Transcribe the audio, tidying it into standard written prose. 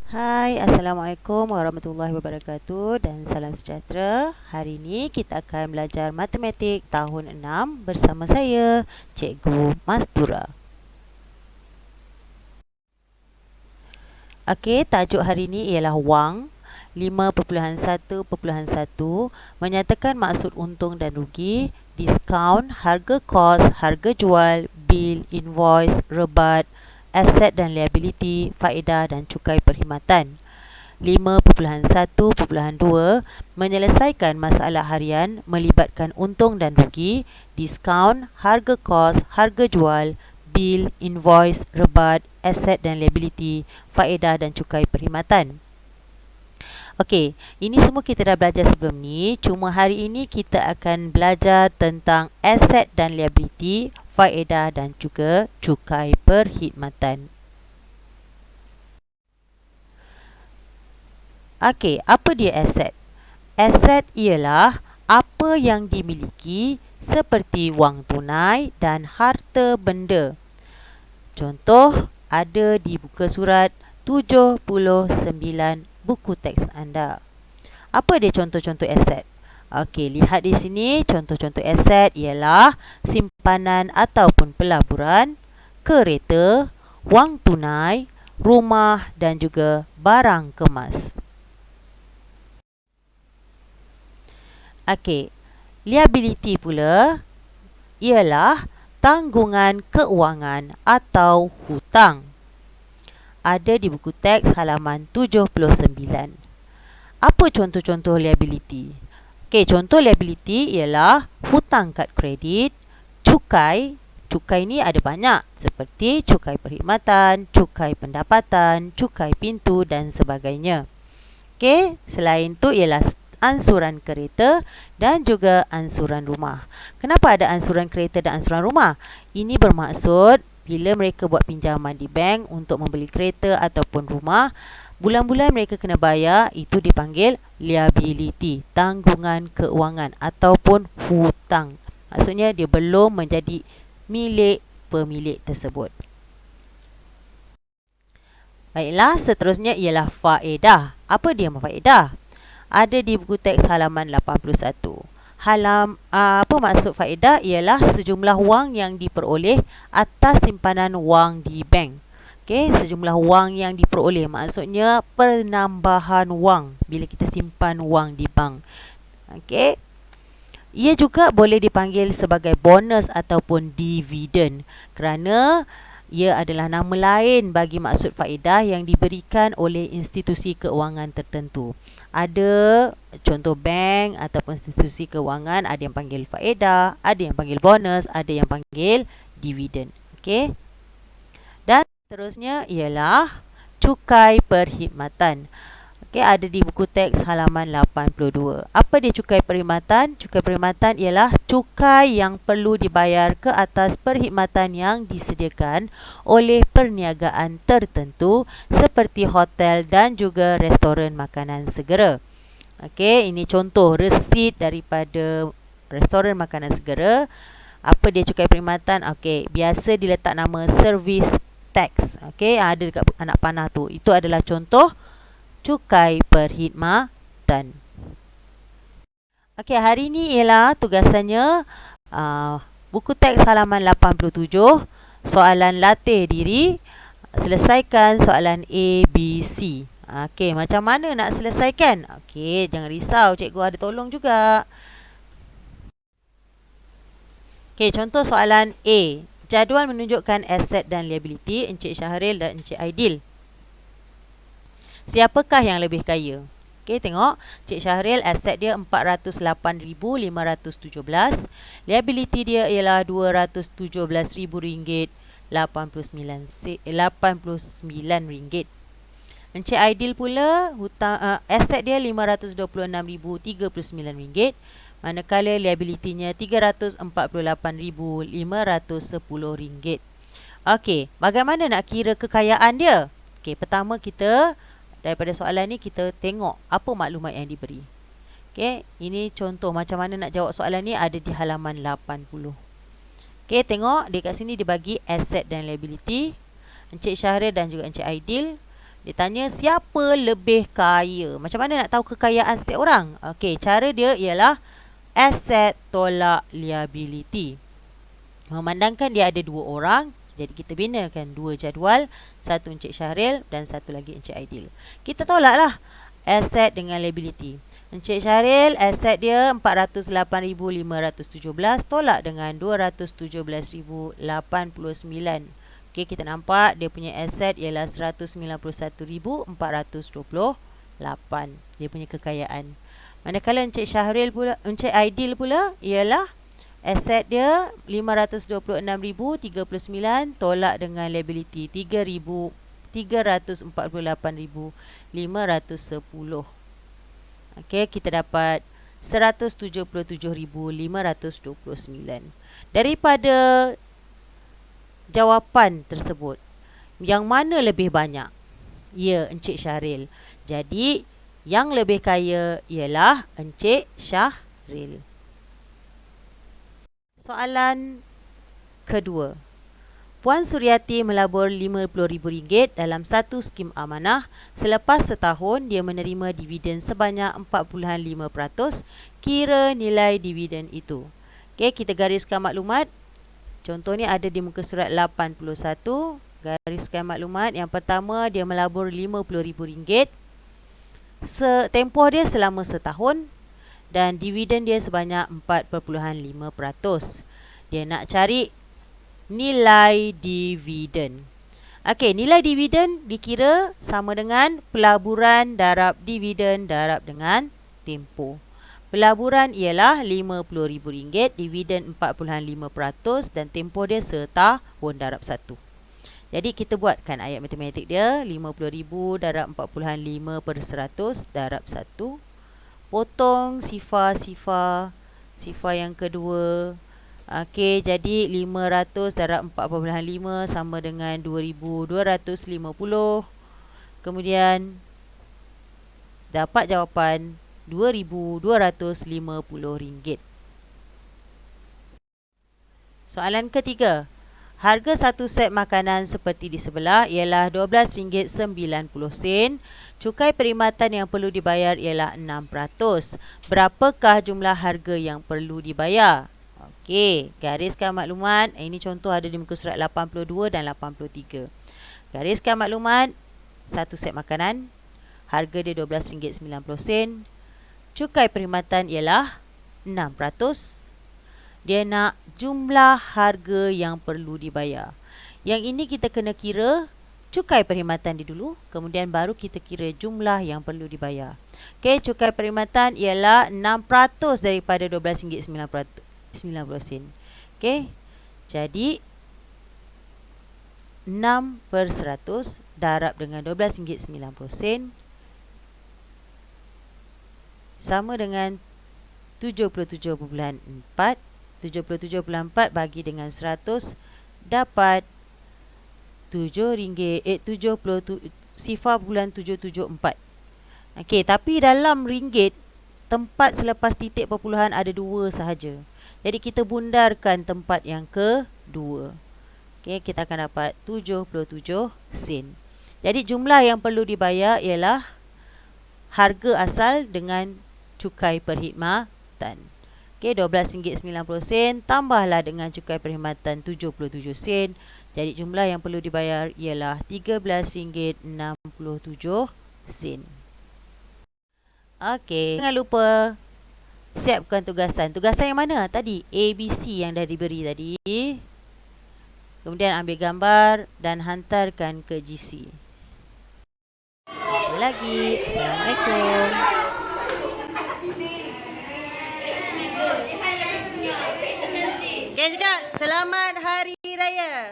Hai, Assalamualaikum warahmatullahi wabarakatuh dan salam sejahtera. Hari ini kita akan belajar matematik tahun 6 bersama saya, Cikgu Mastura. Okey, tajuk hari ini ialah wang 5.1.1 menyatakan maksud untung dan rugi, diskaun, harga kos, harga jual, bil, invoice, rebat, aset dan liability, faedah dan cukai perkhidmatan. 5.1.2 menyelesaikan masalah harian melibatkan untung dan rugi, diskaun, harga kos, harga jual, bil, invoice, rebat, aset dan liability, faedah dan cukai perkhidmatan. Okey, ini semua kita dah belajar sebelum ni. Cuma hari ini kita akan belajar tentang aset dan liability, faedah dan juga cukai perkhidmatan. Okey, apa dia aset? Aset ialah apa yang dimiliki seperti wang tunai dan harta benda. Contoh ada di buku surat 79 buku teks anda. Apa dia contoh-contoh aset? Okey, lihat di sini contoh-contoh aset ialah simpanan ataupun pelaburan, kereta, wang tunai, rumah dan juga barang kemas. Okey, liability pula ialah tanggungan keuangan atau hutang. Ada di buku teks halaman 79. Apa contoh-contoh liability? Okey, contoh liability ialah hutang kad kredit, cukai. Cukai ni ada banyak seperti cukai perkhidmatan, cukai pendapatan, cukai pintu dan sebagainya. Okey, selain tu ialah ansuran kereta dan juga ansuran rumah. Kenapa ada ansuran kereta dan ansuran rumah? Ini bermaksud bila mereka buat pinjaman di bank untuk membeli kereta ataupun rumah, bulan-bulan mereka kena bayar, itu dipanggil liability, tanggungan keuangan ataupun hutang. Maksudnya dia belum menjadi milik pemilik tersebut. Baiklah, seterusnya ialah faedah. Apa dia faedah? Ada di buku teks halaman 81. Apa maksud faedah? Ialah sejumlah wang yang diperoleh atas simpanan wang di bank. Okey, sejumlah wang yang diperoleh maksudnya penambahan wang bila kita simpan wang di bank. Okey. Ia juga boleh dipanggil sebagai bonus ataupun dividen kerana ia adalah nama lain bagi maksud faedah yang diberikan oleh institusi keuangan tertentu. Ada contoh bank ataupun institusi keuangan, ada yang panggil faedah, ada yang panggil bonus, ada yang panggil dividen. Okey. Dan seterusnya ialah cukai perkhidmatan. Okey, ada di buku teks halaman 82. Apa dia cukai perkhidmatan? Cukai perkhidmatan ialah cukai yang perlu dibayar ke atas perkhidmatan yang disediakan oleh perniagaan tertentu seperti hotel dan juga restoran makanan segera. Okey, ini contoh resit daripada restoran makanan segera. Apa dia cukai perkhidmatan? Okey, biasa diletak nama service tax. Okey, ada dekat anak panah tu. Itu adalah contoh cukai perkhidmatan. Okey, hari ini ialah tugasannya buku teks halaman 87, soalan latih diri, selesaikan soalan A, B, C. Okey, macam mana nak selesaikan? Okey, jangan risau, cikgu ada tolong juga. Okey, contoh soalan A. Jadual menunjukkan aset dan liability Encik Syahril dan Encik Aidil. Siapakah yang lebih kaya? Okey, tengok. Cik Syahril, aset dia 408,517. Liability dia ialah RM217,89. Encik Aidil pula, aset dia RM526,039. Manakala liability-nya RM348,510. Okey, bagaimana nak kira kekayaan dia? Okey, pertama kita daripada soalan ni kita tengok apa maklumat yang diberi. Okey, ini contoh macam mana nak jawab soalan ni ada di halaman 80. Okey, tengok dekat sini dibagi aset dan liability. Encik Syahril dan juga Encik Aidil Dia tanya siapa lebih kaya. Macam mana nak tahu kekayaan setiap orang? Okey, cara dia ialah aset tolak liability. Memandangkan dia ada dua orang, jadi kita binakan dua jadual, satu Encik Syahril dan satu lagi Encik Aidil. Kita tolaklah aset dengan liability. Encik Syahril, aset dia 408,517 tolak dengan 217,089. Okey, kita nampak dia punya aset ialah 191,428. Dia punya kekayaan. Manakala Encik Syahril pula, Encik Aidil pula ialah aset dia 526,039 tolak dengan liability 348,510. Okey, kita dapat 177,529. Daripada jawapan tersebut, yang mana lebih banyak? Ya, Encik Syahril. Jadi, yang lebih kaya ialah Encik Syahril. Soalan kedua. Puan Suryati melabur RM50,000 dalam satu skim amanah. Selepas setahun, dia menerima dividen sebanyak 4.5%. Kira nilai dividen itu. Okey, kita gariskan maklumat. Contoh ni ada di muka surat 81. Gariskan maklumat. Yang pertama, dia melabur RM50,000. Tempoh dia selama setahun. Dan dividen dia sebanyak 4.5%. Dia nak cari nilai dividen. Okey, nilai dividen dikira sama dengan pelaburan darab dividen darab dengan tempoh. Pelaburan ialah RM50,000, dividen 4.5% dan tempoh dia setahun darab 1. Jadi kita buatkan ayat matematik dia. RM50,000 darab 4.5% darab 1. Potong sifar yang kedua. Okey, jadi 500 darab 4.5 sama dengan 2,250. Kemudian dapat jawapan RM2,250. Soalan ketiga. Harga satu set makanan seperti di sebelah ialah RM12.90. Cukai perkhidmatan yang perlu dibayar ialah 6%. Berapakah jumlah harga yang perlu dibayar? Okey, gariskan maklumat. Ini contoh ada di muka surat 82 dan 83. Gariskan maklumat. Satu set makanan. Harga dia RM12.90. Cukai perkhidmatan ialah 6%. Dia nak jumlah harga yang perlu dibayar. Yang ini kita kena kira cukai perkhidmatan dia dulu. Kemudian baru kita kira jumlah yang perlu dibayar. Okey, cukai perkhidmatan ialah 6% daripada RM12.90. Okey, jadi 6% darab dengan RM12.90 sama dengan 77.4. 77.4 bagi dengan 100 dapat RM70.774. Okey, tapi dalam ringgit tempat selepas titik perpuluhan ada 2 sahaja. Jadi kita bundarkan tempat yang kedua. Okey, kita akan dapat 77 sen. Jadi jumlah yang perlu dibayar ialah harga asal dengan cukai perkhidmatan. Okey, RM12.90 tambahlah dengan cukai perkhidmatan 77 sen. Jadi jumlah yang perlu dibayar ialah RM13.67. Okey, jangan lupa siapkan tugasan. Tugasan yang mana? Tadi ABC yang dah diberi tadi. Kemudian ambil gambar dan hantarkan ke GC. Apa lagi? Assalamualaikum. Okay, juga selamat Hari Raya.